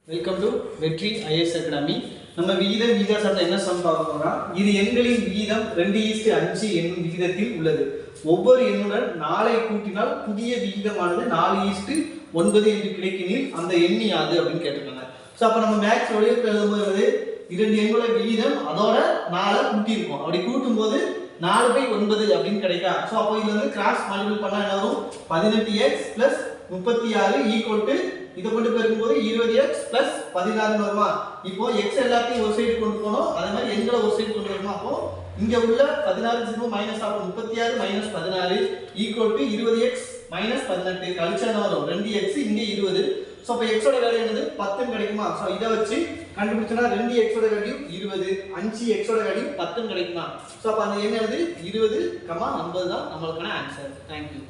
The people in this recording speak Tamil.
வெல்கம் டு வெற்றி ஐஏஎஸ் அகாடமி. நம்ம விகிதாசாரத்தில் என்ன சம் பார்க்க போறோம்னா, இது எண்களின் விகிதம் 2:5 என்னும் விகிதத்தில் உள்ளது. ஒவ்வொரு எண்ணுடன் 4ஐ கூட்டினால் புதிய விகிதமானது 4:9 என்று கிடைக்கினில் அந்த எண் யாது அப்படின்னு கேட்டிருக்காங்க. ஸோ அப்போ நம்ம மேக்ஸ் வழியில் எழுதும்போது 2 எண்களோட விகிதம் அதோட 4 கூட்டியிருக்கோம். அப்படி கூட்டும்போது 4/9 அப்படின்னு கிடைக்கா. ஸோ அப்போ இதுல வந்து கிராஸ் மல்டிபிள் பண்ணா என்ன வரும்? 18x + 36 ஈக்குவல் இதை கொண்டு பெருக்கும்போது 20x + 16 வருமா? இப்போ x எல்லாத்தையும் ஒரு சைடு கொண்டு போனோம், அதே மாதிரி எண்களை ஒரு சைடு கொண்டு வரணும். அப்போ இங்க உள்ள 16 மைனஸ் ஆகும், 36 மைனஸ் 16 ஈக்குவல் 20x மைனஸ் 18 கழிச்சா என்ன வரும்? 2x இங்க 20. ஸோ அப்போ x ஓட வேல்யூ என்னது? 10 கிடைக்குமா? ஸோ இதை வச்சு கண்டுபிடிச்சோம்னா 2x ஓட வேல்யூ 20, 5x ஓட வேல்யூ 10 கிடைக்குமா? ஸோ அப்போ அந்த எண் என்னது? 20, 50 தான் நம்மளுக்கான ஆன்சர். தேங்க்யூ.